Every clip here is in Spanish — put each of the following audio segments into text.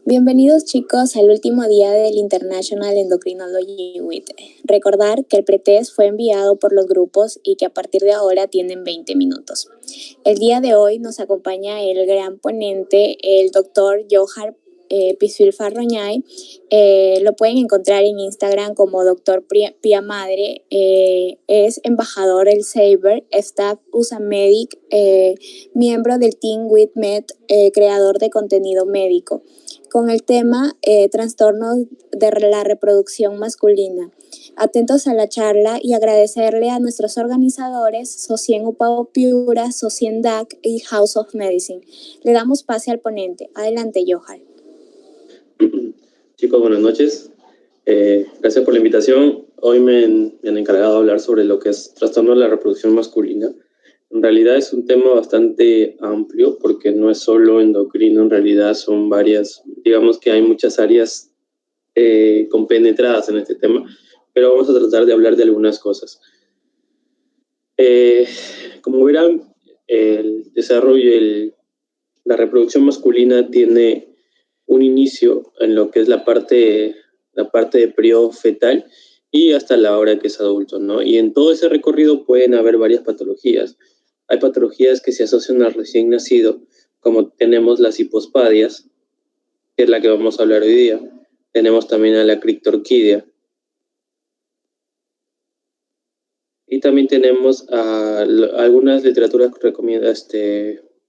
Bienvenidos chicos al último día del International Endocrinology Week. Recordar que el pretest fue enviado por los grupos y que a partir de ahora tienen 20 minutos. El día de hoy nos acompaña el gran ponente, el doctor Johar Pisuil-Farroñay. Lo pueden encontrar en Instagram como Dr. Pia Madre. Es embajador del SABER, staff USA Medic, miembro del Team WITMED, creador de contenido médico, con el tema trastornos de la reproducción masculina. Atentos a la charla y agradecerle a nuestros organizadores, Socien Upao Piura, Socien DAC y House of Medicine. Le damos pase al ponente. Adelante, Johar. Chicos, buenas noches. Gracias por la invitación. Hoy me han encargado de hablar sobre lo que es trastorno de la reproducción masculina. En realidad es un tema bastante amplio porque no es solo endocrino, en realidad son varias, digamos que hay muchas áreas compenetradas en este tema, pero vamos a tratar de hablar de algunas cosas. Como verán, el desarrollo y la reproducción masculina tiene un inicio en lo que es la parte de periodo fetal y hasta la hora que es adulto, ¿no? Y en todo ese recorrido pueden haber varias patologías. Hay patologías que se asocian al recién nacido, como tenemos las hipospadias, que es la que vamos a hablar hoy día. Tenemos también a la criptorquidia. Y también tenemos algunas literaturas que recomiendan,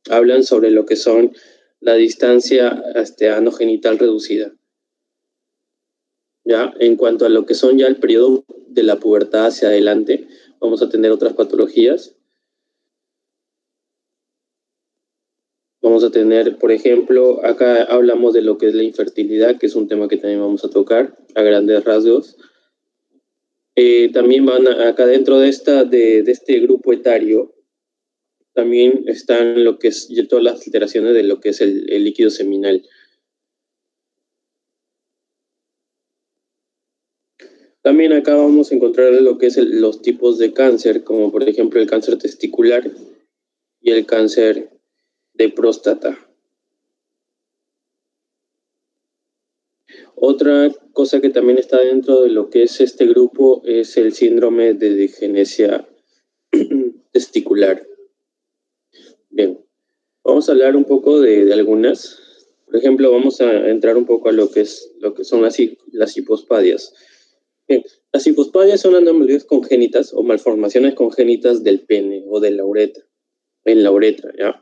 hablan sobre lo que son la distancia anogenital reducida. Ya, en cuanto a lo que son ya el periodo de la pubertad hacia adelante, vamos a tener otras patologías. Vamos a tener, por ejemplo, acá hablamos de lo que es la infertilidad, que es un tema que también vamos a tocar a grandes rasgos. También van acá dentro de este grupo etario, también están lo que es todas las alteraciones de lo que es el líquido seminal. También acá vamos a encontrar lo que es los tipos de cáncer, como por ejemplo el cáncer testicular y el cáncer de próstata. Otra cosa que también está dentro de lo que es este grupo es el síndrome de disgenesia testicular. Bien, vamos a hablar un poco de algunas. Por ejemplo, vamos a entrar un poco a lo que son las hipospadias. Bien, las hipospadias son anomalías congénitas o malformaciones congénitas del pene o de la uretra, en la uretra, ¿ya?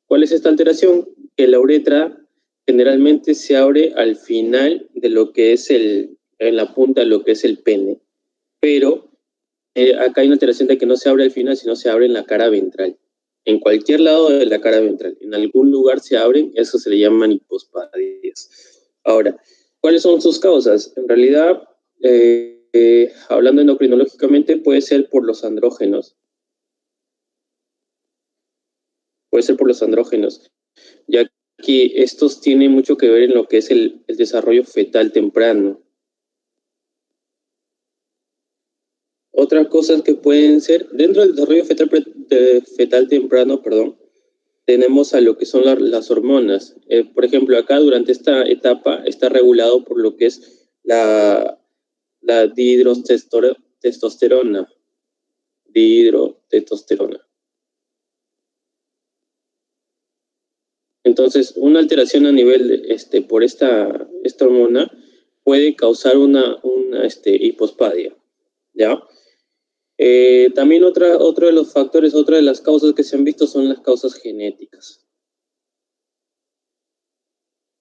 ¿Cuál es esta alteración? Que la uretra generalmente se abre al final de lo que es en la punta de lo que es el pene, pero acá hay una alteración de que no se abre al final, sino se abre en la cara ventral. En cualquier lado de la cara ventral, en algún lugar se abren, eso se le llaman hipospadias. Ahora, ¿cuáles son sus causas? En realidad, hablando endocrinológicamente, puede ser por los andrógenos. Puede ser por los andrógenos, ya que estos tienen mucho que ver en lo que es el desarrollo fetal temprano. Otras cosas que pueden ser, dentro del desarrollo fetal temprano, tenemos a lo que son las hormonas. Por ejemplo, acá durante esta etapa está regulado por lo que es la dihidrotestosterona. Entonces, una alteración a nivel por esta hormona puede causar una hipospadia, ¿ya? También otro de los factores, otra de las causas que se han visto son las causas genéticas,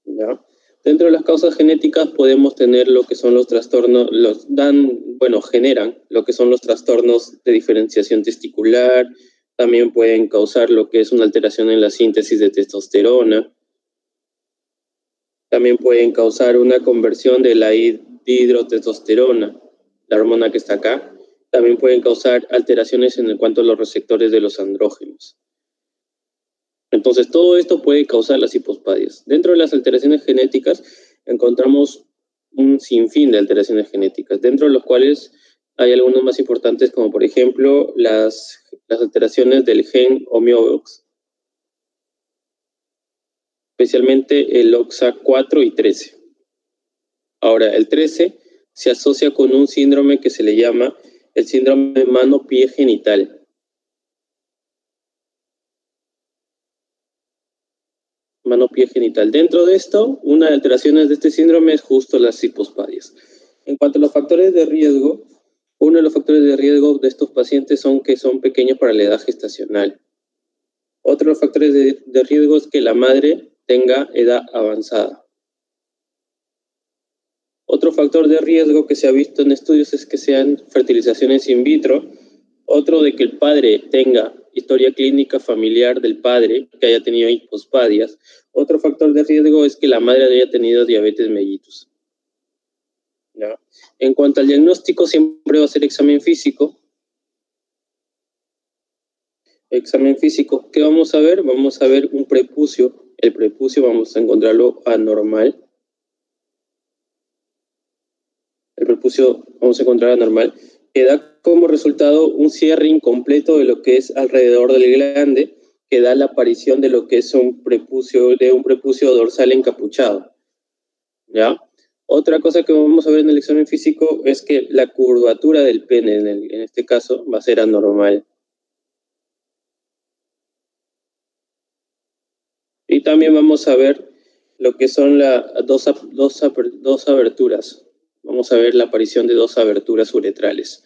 ¿ya? Dentro de las causas genéticas podemos tener lo que son los trastornos, generan lo que son los trastornos de diferenciación testicular. También pueden causar lo que es una alteración en la síntesis de testosterona. También pueden causar una conversión de la dihidrotestosterona, la hormona que está acá. También pueden causar alteraciones en cuanto a los receptores de los andrógenos. Entonces, todo esto puede causar las hipospadias. Dentro de las alteraciones genéticas encontramos un sinfín de alteraciones genéticas, dentro de los cuales hay algunos más importantes, como por ejemplo las alteraciones del gen homeobox. especialmente el OXA4 y 13. Ahora, el 13 se asocia con un síndrome que se le llama el síndrome mano-pie genital. Mano-pie genital. Dentro de esto, una de las alteraciones de este síndrome es justo las hipospadias. En cuanto a los factores de riesgo, uno de los factores de riesgo de estos pacientes son que son pequeños para la edad gestacional. Otro de los factores de riesgo es que la madre tenga edad avanzada. Otro factor de riesgo que se ha visto en estudios es que sean fertilizaciones in vitro. Otro de que el padre tenga historia clínica familiar del padre, que haya tenido hipospadias. Otro factor de riesgo es que la madre haya tenido diabetes mellitus. ¿Ya? En cuanto al diagnóstico, siempre va a ser examen físico. Examen físico, ¿qué vamos a ver? Vamos a ver un prepucio. El prepucio vamos a encontrarlo anormal. El prepucio vamos a encontrar anormal, que da como resultado un cierre incompleto de lo que es alrededor del glande, que da la aparición de lo que es un prepucio dorsal encapuchado. ¿Ya? Otra cosa que vamos a ver en el examen físico es que la curvatura del pene, en este caso, va a ser anormal. Y también vamos a ver lo que son las dos aberturas. Vamos a ver la aparición de dos aberturas uretrales.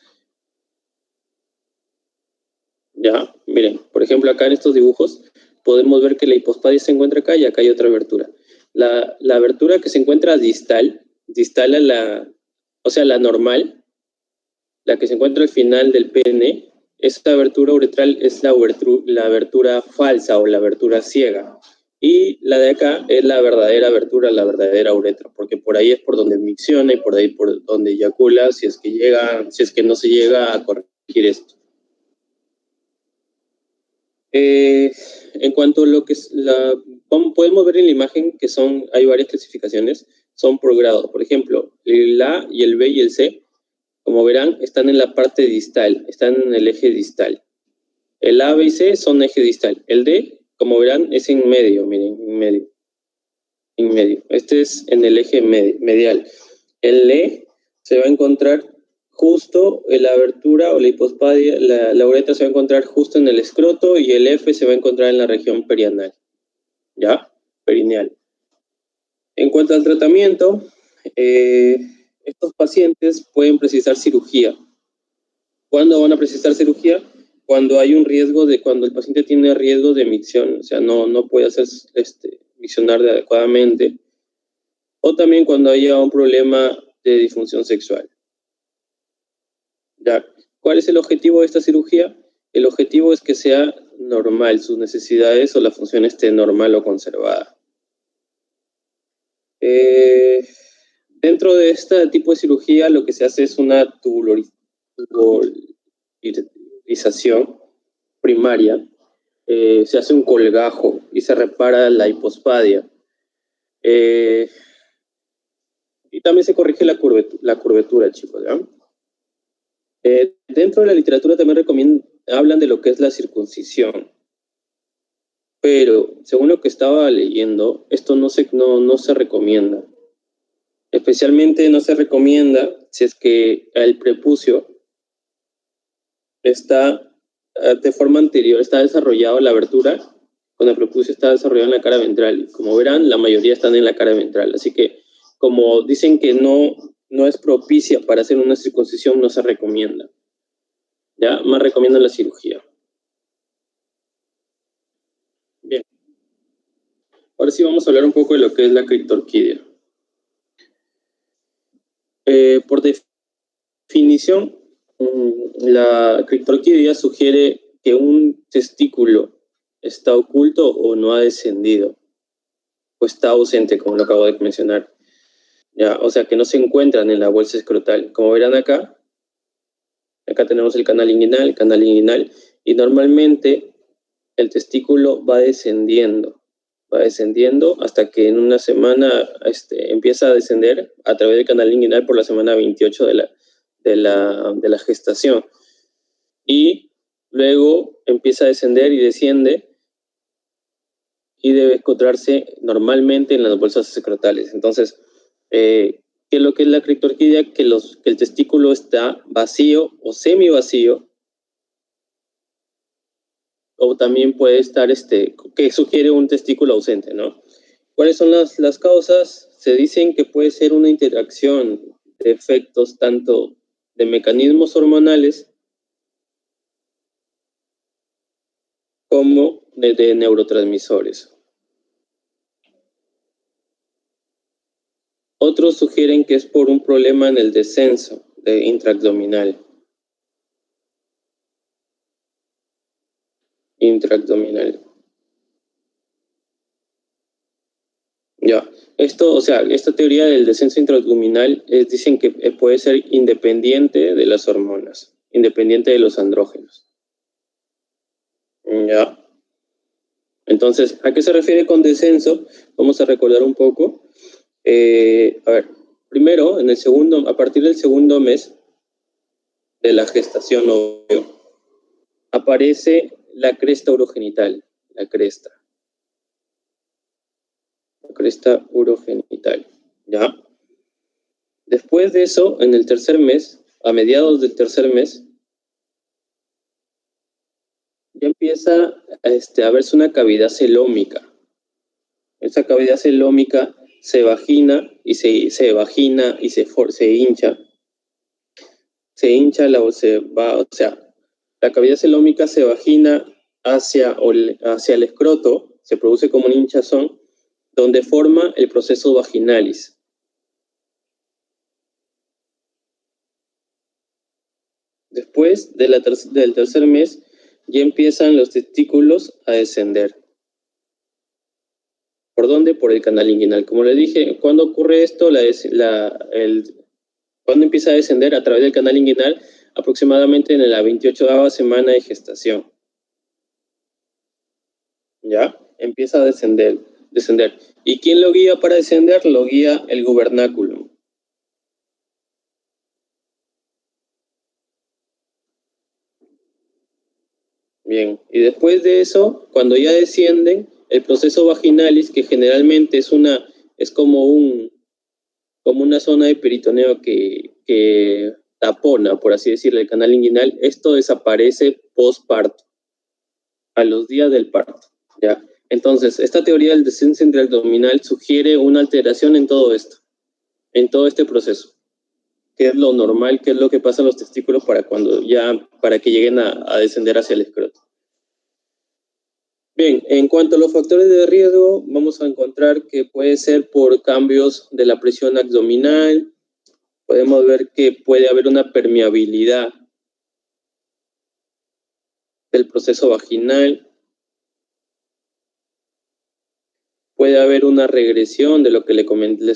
Ya, miren, por ejemplo, acá en estos dibujos podemos ver que la hipospadia se encuentra acá y acá hay otra abertura. La abertura que se encuentra distal a la normal, la que se encuentra al final del pene, esta abertura uretral es la abertura falsa o la abertura ciega. Y la de acá es la verdadera abertura, la verdadera uretra, porque por ahí es por donde micciona y por ahí por donde eyacula, si es que no se llega a corregir esto. En cuanto a lo que es podemos ver en la imagen que hay varias clasificaciones, son por grado. Por ejemplo, el A y el B y el C, como verán, están en la parte distal, están en el eje distal. El A, B y C son eje distal. El D, como verán, es en medio, miren, en medio. Este es en el eje medial. El E se va a encontrar justo en la abertura o la hipospadia, la uretra se va a encontrar justo en el escroto y el F se va a encontrar en la región perianal. ¿Ya? Perineal. En cuanto al tratamiento, estos pacientes pueden precisar cirugía. ¿Cuándo van a precisar cirugía? Cuando hay un riesgo cuando el paciente tiene riesgo de micción, o sea, no puede hacer miccionar adecuadamente, o también cuando haya un problema de disfunción sexual. ¿Ya? ¿Cuál es el objetivo de esta cirugía? El objetivo es que sea normal, sus necesidades o la función esté normal o conservada. Dentro de este tipo de cirugía lo que se hace es una tubularización primaria, se hace un colgajo y se repara la hipospadia. Y también se corrige la curvatura, chicos, ¿ya? Dentro de la literatura también hablan de lo que es la circuncisión. Pero, según lo que estaba leyendo, esto no se recomienda. Especialmente no se recomienda si es que el prepucio está de forma anterior, está desarrollado la abertura, cuando el prepucio está desarrollado en la cara ventral. Como verán, la mayoría están en la cara ventral. Así que, como dicen que no es propicia para hacer una circuncisión, no se recomienda. ¿Ya? Más recomiendan la cirugía. Bien. Ahora sí vamos a hablar un poco de lo que es la criptorquidia. Por definición, la criptorquidia sugiere que un testículo está oculto o no ha descendido, o está ausente, como lo acabo de mencionar. ¿Ya? O sea, que no se encuentran en la bolsa escrotal. Como verán acá tenemos el canal inguinal, y normalmente el testículo va descendiendo hasta que en una semana empieza a descender a través del canal inguinal por la semana 28 de la gestación. Y luego empieza a descender y desciende y debe encontrarse normalmente en las bolsas secretales. Entonces, ¿qué es lo que es la criptorquidia? Que el testículo está vacío o semi vacío, o también puede estar, que sugiere un testículo ausente, ¿no? ¿Cuáles son las causas? Se dicen que puede ser una interacción de efectos tanto de mecanismos hormonales como de neurotransmisores. Otros sugieren que es por un problema en el descenso intraabdominal. Ya, esta teoría del descenso intraabdominal dicen que puede ser independiente de las hormonas, independiente de los andrógenos. Ya. Entonces, ¿a qué se refiere con descenso? Vamos a recordar un poco. A ver, primero, a partir del segundo mes de la gestación, aparece la cresta urogenital, la cresta urogenital, ¿ya? Después de eso, en el tercer mes, a mediados del tercer mes, ya empieza a verse una cavidad celómica. Esa cavidad celómica se vagina y se hincha. Se hincha, la cavidad celómica se vagina hacia el escroto, se produce como un hinchazón, donde forma el proceso vaginalis. Después del tercer mes, ya empiezan los testículos a descender. ¿Por dónde? Por el canal inguinal. Como le dije, ¿cuándo ocurre esto? ¿Cuándo empieza a descender? A través del canal inguinal, aproximadamente en la 28ª semana de gestación. ¿Ya? Empieza a descender. ¿Y quién lo guía para descender? Lo guía el gubernáculo. Bien, y después de eso, cuando ya descienden, el proceso vaginalis, que generalmente es como una zona de peritoneo que tapona, por así decirlo, el canal inguinal, esto desaparece postparto, a los días del parto, ¿ya? Entonces, esta teoría del descenso intraabdominal sugiere una alteración en todo esto, en todo este proceso, que es lo normal, que es lo que pasa en los testículos para que lleguen a descender hacia el escroto. Bien, en cuanto a los factores de riesgo, vamos a encontrar que puede ser por cambios de la presión abdominal. Podemos ver que puede haber una permeabilidad del proceso vaginal. Puede haber una regresión de lo que les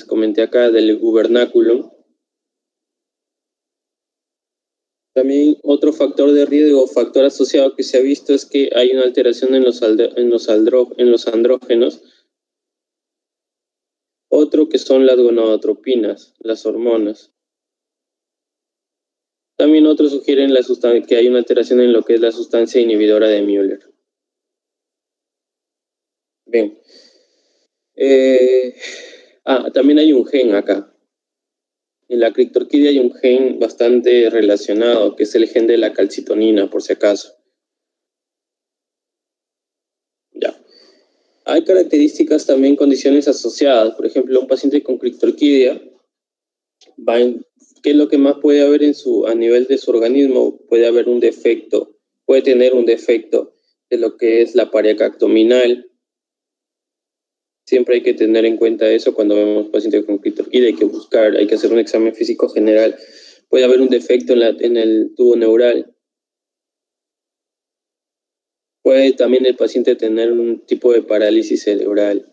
comenté acá del gubernáculo. También otro factor de riesgo, factor asociado que se ha visto, es que hay una alteración en los andrógenos. Otro que son las gonadotropinas, las hormonas. También otros sugieren que hay una alteración en lo que es la sustancia inhibidora de Müller. Bien. También hay un gen acá. En la criptorquidia hay un gen bastante relacionado, que es el gen de la calcitonina, por si acaso. Ya. Hay características también, condiciones asociadas. Por ejemplo, un paciente con criptorquidia, ¿qué es lo que más puede haber a nivel de su organismo? Puede haber un defecto, puede tener un defecto de lo que es la pared abdominal. Siempre hay que tener en cuenta eso cuando vemos pacientes con criptorquidia. Hay que hacer un examen físico general. Puede haber un defecto en el tubo neural. Puede también el paciente tener un tipo de parálisis cerebral.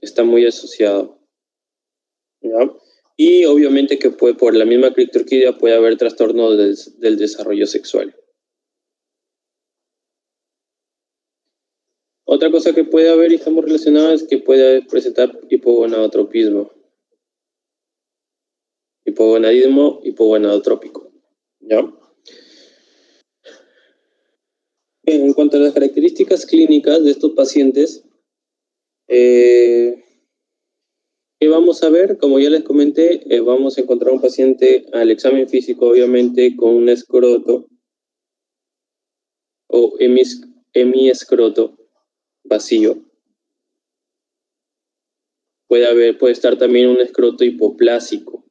Está muy asociado, ¿ya? Y obviamente que por la misma criptorquidia puede haber trastornos del desarrollo sexual. Otra cosa que puede haber y estamos relacionados es que puede presentar hipogonadotropismo. Hipogonadismo hipogonadotrópico, ¿ya? En cuanto a las características clínicas de estos pacientes, ¿Qué vamos a ver? Como ya les comenté, vamos a encontrar un paciente al examen físico, obviamente, con un escroto o hemiescroto vacío. Puede estar también un escroto hipoplásico.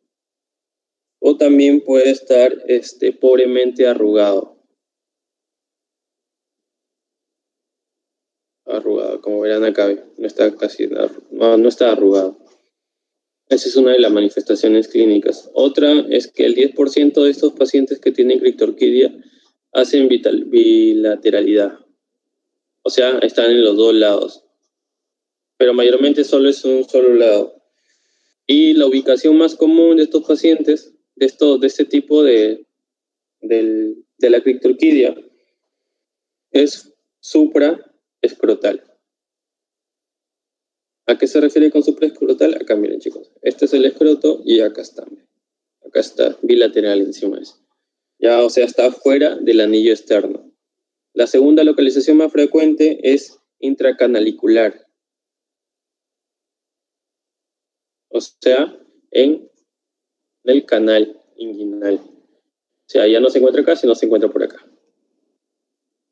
O también puede estar pobremente arrugado. Arrugado, como verán acá, no está arrugado. Esa es una de las manifestaciones clínicas. Otra es que el 10% de estos pacientes que tienen criptorquidia hacen bilateralidad. O sea, están en los dos lados. Pero mayormente solo es un solo lado. Y la ubicación más común de estos pacientes, de este tipo de la criptorquidia, es supraescrotal. ¿A qué se refiere con supraescrotal? Acá miren, chicos. Este es el escroto y acá está. Acá está bilateral encima de eso. Ya, o sea, está fuera del anillo externo. La segunda localización más frecuente es intracanalicular. O sea, en el canal inguinal. O sea, ya no se encuentra acá, sino se encuentra por acá.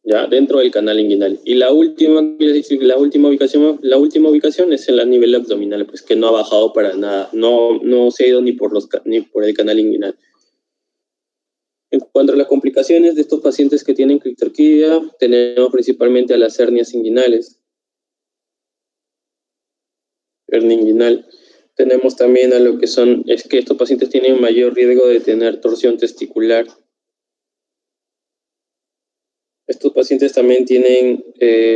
Ya, dentro del canal inguinal. Y la última ubicación es en el nivel abdominal, pues que no ha bajado para nada. No se ha ido ni por el canal inguinal. En cuanto a las complicaciones de estos pacientes que tienen criptorquidia, tenemos principalmente a las hernias inguinales. Hernia inguinal. Tenemos también a lo que es que estos pacientes tienen mayor riesgo de tener torsión testicular. Estos pacientes también tienen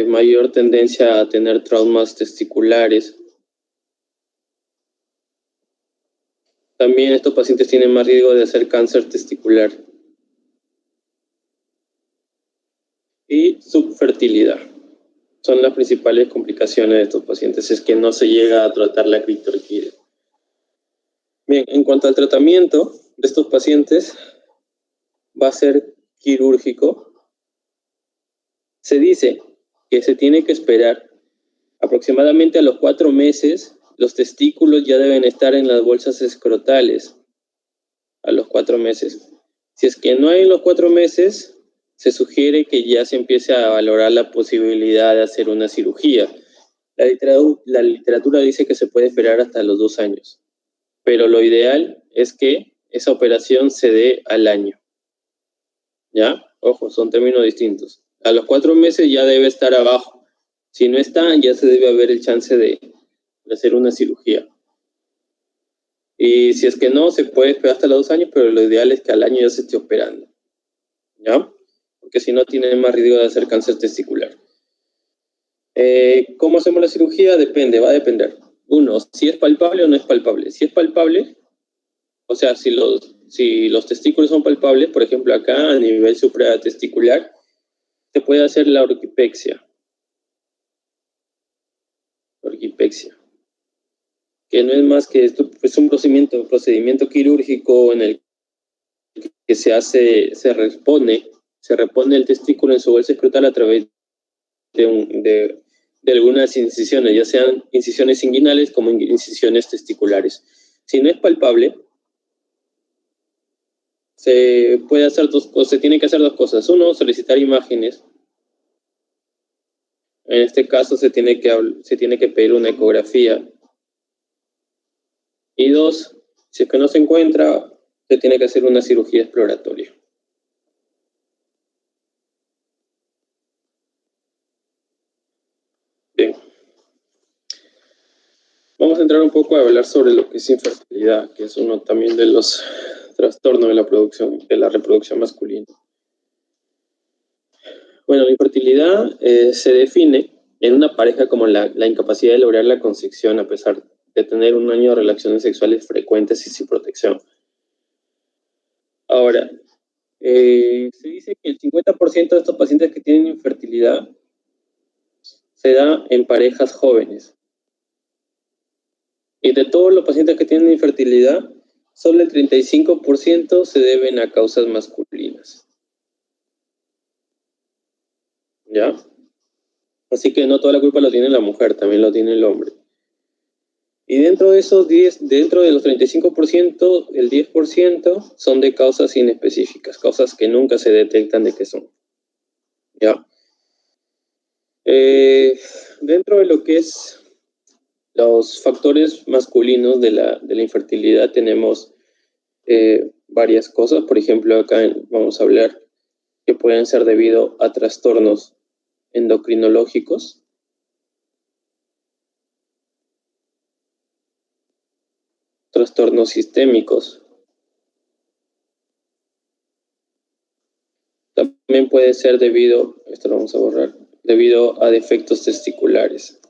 mayor tendencia a tener traumas testiculares. También estos pacientes tienen más riesgo de hacer cáncer testicular. Y subfertilidad. Son las principales complicaciones de estos pacientes, es que no se llega a tratar la criptorquidia. Bien, en cuanto al tratamiento de estos pacientes, va a ser quirúrgico. Se dice que se tiene que esperar aproximadamente a los 4 meses, los testículos ya deben estar en las bolsas escrotales. A los 4 meses. Si es que no hay en los 4 meses, se sugiere que ya se empiece a valorar la posibilidad de hacer una cirugía. La literatura dice que se puede esperar hasta los 2 años, pero lo ideal es que esa operación se dé al año. ¿Ya? Ojo, son términos distintos. A los 4 meses ya debe estar abajo. Si no está, ya se debe haber el chance de hacer una cirugía. Y si es que no, se puede esperar hasta los 2 años, pero lo ideal es que al año ya se esté operando. ¿Ya? Porque si no, tiene más riesgo de hacer cáncer testicular. ¿Cómo hacemos la cirugía? Depende, va a depender. Uno, si es palpable o no es palpable. Si es palpable, o sea, si los testículos son palpables, por ejemplo acá a nivel supratesticular, se puede hacer la orquipexia. Orquipexia. Que no es más que esto, es un procedimiento quirúrgico en el que se repone el testículo en su bolsa escrotal a través de algunas incisiones, ya sean incisiones inguinales como incisiones testiculares. Si no es palpable, se tiene que hacer dos cosas. Uno, solicitar imágenes. En este caso se tiene que pedir una ecografía. Y dos, si es que no se encuentra, se tiene que hacer una cirugía exploratoria. Bien. Vamos a entrar un poco a hablar sobre lo que es infertilidad, que es uno también de los trastornos de la reproducción masculina. Bueno, la infertilidad se define en una pareja como la incapacidad de lograr la concepción a pesar de tener un año de relaciones sexuales frecuentes y sin protección. Ahora, se dice que el 50% de estos pacientes que tienen infertilidad se da en parejas jóvenes. Y de todos los pacientes que tienen infertilidad, solo el 35% se deben a causas masculinas. ¿Ya? Así que no toda la culpa lo tiene la mujer, también lo tiene el hombre. Y dentro de esos 10, dentro de los 35%, el 10% son de causas inespecíficas, causas que nunca se detectan de qué son. ¿Ya? Dentro de lo que es los factores masculinos de la infertilidad tenemos varias cosas. Por ejemplo, acá vamos a hablar que pueden ser debido a trastornos endocrinológicos, trastornos sistémicos. También puede ser debido, esto lo vamos a borrar, debido a defectos testiculares.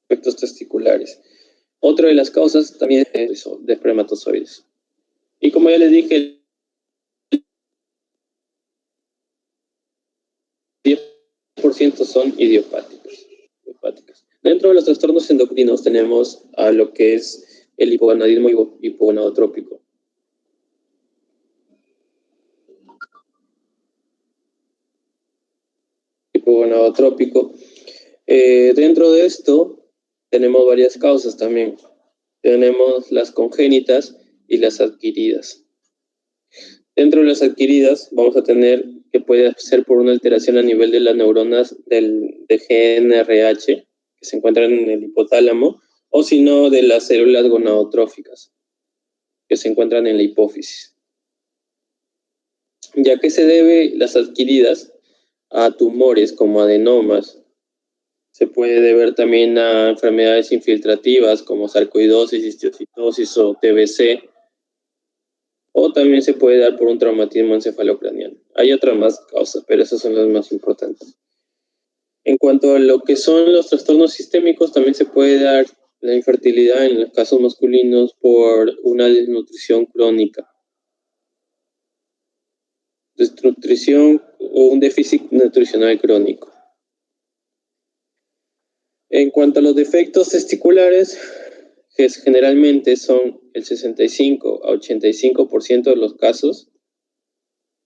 Defectos testiculares. Otra de las causas también es eso, de espermatozoides. Y como ya les dije, el 10% son idiopáticos. Dentro de los trastornos endocrinos tenemos a lo que es el hipogonadismo hipogonadotrópico. Hipogonadotrópico. Dentro de esto tenemos varias causas también. Tenemos las congénitas y las adquiridas. Dentro de las adquiridas vamos a tener que puede ser por una alteración a nivel de las neuronas de GNRH, que se encuentran en el hipotálamo, o si no, de las células gonadotróficas, que se encuentran en la hipófisis. Ya que se debe las adquiridas a tumores como adenomas, se puede deber también a enfermedades infiltrativas como sarcoidosis, histiocytosis o TBC, o también se puede dar por un traumatismo encefalocraniano. Hay otras más causas, pero esas son las más importantes. En cuanto a lo que son los trastornos sistémicos, también se puede dar la infertilidad en los casos masculinos por una desnutrición crónica. Desnutrición o un déficit nutricional crónico. En cuanto a los defectos testiculares, que generalmente son el 65 a 85% de los casos,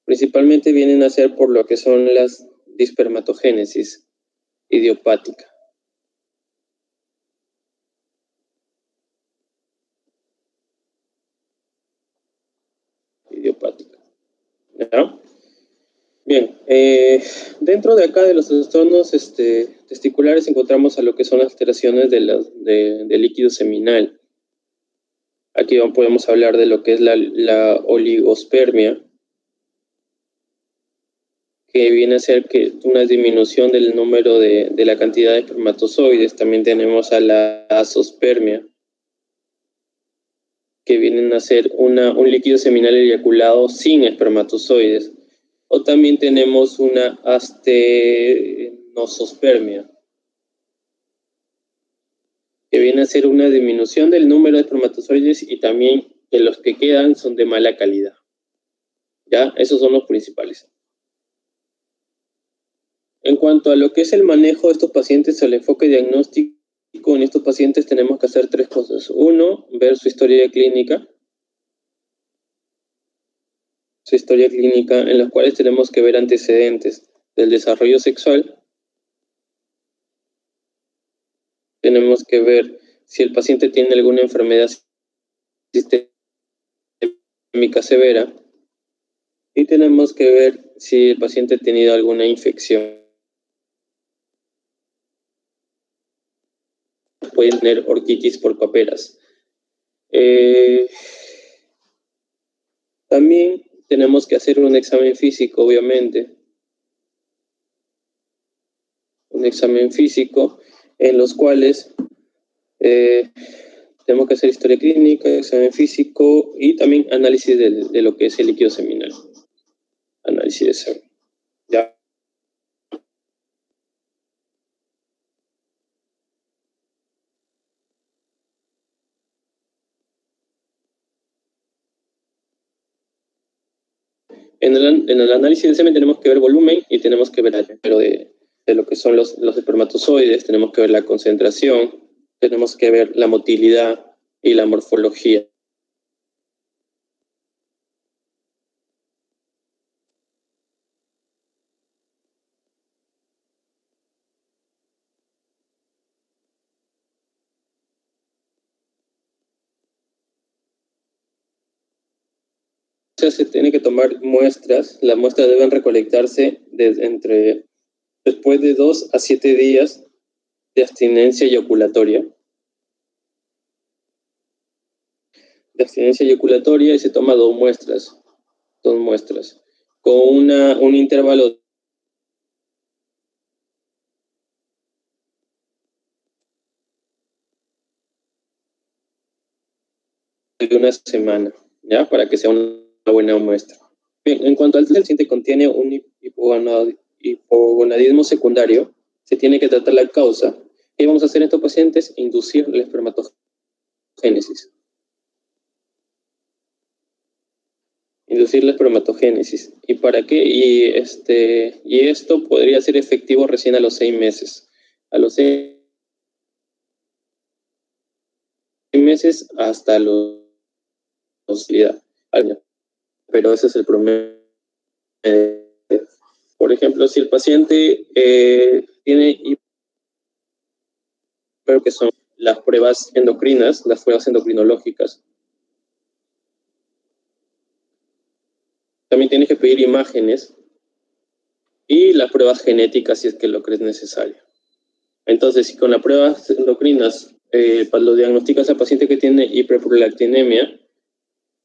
principalmente vienen a ser por lo que son las dispermatogénesis idiopática. ¿Ya? Bien, dentro de acá de los trastornos testiculares encontramos a lo que son las alteraciones del líquido seminal. Aquí podemos hablar de lo que es la oligospermia, que viene a ser que una disminución del número de la cantidad de espermatozoides. También tenemos a la azospermia, que vienen a ser un líquido seminal eyaculado sin espermatozoides. O también tenemos una astenosospermia, que viene a ser una disminución del número de espermatozoides y también que los que quedan son de mala calidad. ¿Ya? Esos son los principales. En cuanto a lo que es el manejo de estos pacientes, el enfoque diagnóstico en estos pacientes tenemos que hacer tres cosas. Uno, ver su historia clínica. En las cuales tenemos que ver antecedentes del desarrollo sexual. Tenemos que ver si el paciente tiene alguna enfermedad sistémica severa. Y tenemos que ver si el paciente ha tenido alguna infección. Pueden tener orquitis por paperas. También tenemos que hacer un examen físico, obviamente. Un examen físico en los cuales tenemos que hacer historia clínica, examen físico y también análisis de lo que es el líquido seminal. Análisis de semen. ¿Ya? En el análisis de semen tenemos que ver volumen y tenemos que ver el número de lo que son los espermatozoides, tenemos que ver la concentración, tenemos que ver la motilidad, y la morfología. Se tiene que tomar muestras. Las muestras deben recolectarse después de 2 a 7 días de abstinencia eyaculatoria. Y se toma 2 muestras, con un intervalo de una semana, ¿ya? Para que sea una buena muestra. Bien, en cuanto al paciente contiene un hipogonadismo secundario, se tiene que tratar la causa. ¿Qué vamos a hacer en estos pacientes? Inducir la espermatogénesis. ¿Y para qué? Y esto podría ser efectivo recién a los 6 meses. A los 6 meses hasta los años. Pero ese es el promedio. Por ejemplo, si el paciente tiene, que son las pruebas endocrinas, las pruebas endocrinológicas, también tienes que pedir imágenes y las pruebas genéticas si es que lo crees necesario. Entonces, si con las pruebas endocrinas lo diagnosticas al paciente que tiene hiperprolactinemia,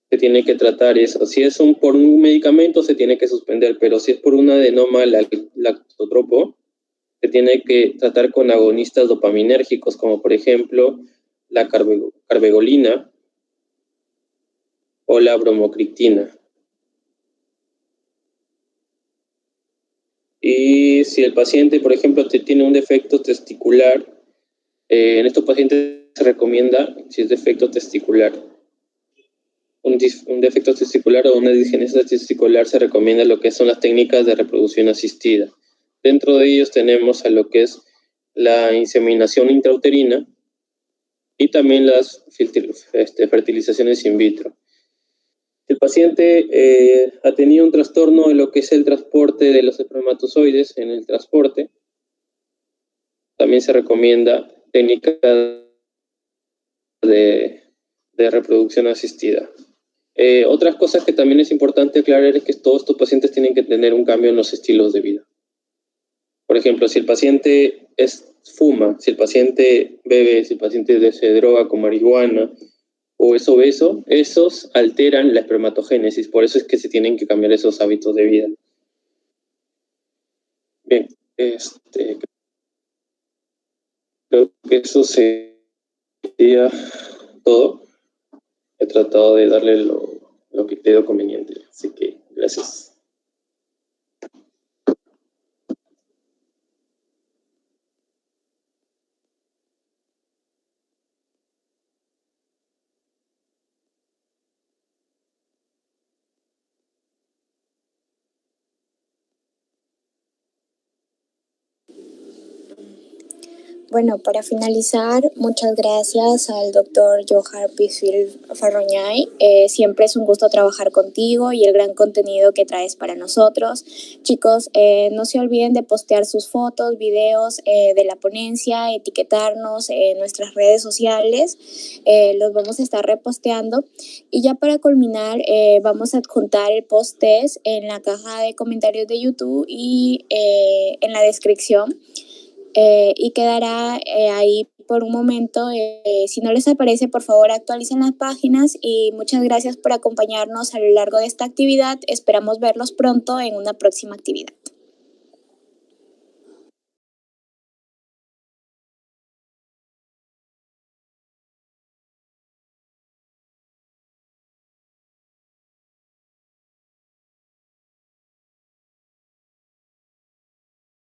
se tiene que tratar eso. Si es por un medicamento, se tiene que suspender, pero si es por un adenoma lactotropo, se tiene que tratar con agonistas dopaminérgicos, como por ejemplo la carbegolina o la bromocriptina. Y si el paciente, por ejemplo, tiene un defecto testicular, en estos pacientes se recomienda, si es defecto testicular, un defecto testicular o una disgenesia testicular, se recomienda lo que son las técnicas de reproducción asistida. Dentro de ellos tenemos a lo que es la inseminación intrauterina y también las fertilizaciones in vitro. El paciente ha tenido un trastorno en lo que es el transporte de los espermatozoides en el transporte. También se recomienda técnicas de reproducción asistida. Otras cosas que también es importante aclarar es que todos estos pacientes tienen que tener un cambio en los estilos de vida. Por ejemplo, si el paciente fuma, si el paciente bebe, si el paciente se droga con marihuana o es obeso, esos alteran la espermatogénesis. Por eso es que se tienen que cambiar esos hábitos de vida. Bien, creo que eso sería todo. He tratado de darle lo que creo conveniente. Así que, gracias. Bueno, para finalizar, muchas gracias al doctor Johar Pisfil Farroñay. Siempre es un gusto trabajar contigo y el gran contenido que traes para nosotros. Chicos, no se olviden de postear sus fotos, videos de la ponencia, etiquetarnos en nuestras redes sociales. Los vamos a estar reposteando. Y ya para culminar, vamos a adjuntar el post-test en la caja de comentarios de YouTube y en la descripción. Y quedará ahí por un momento. Si no les aparece, por favor actualicen las páginas y muchas gracias por acompañarnos a lo largo de esta actividad. Esperamos verlos pronto en una próxima actividad.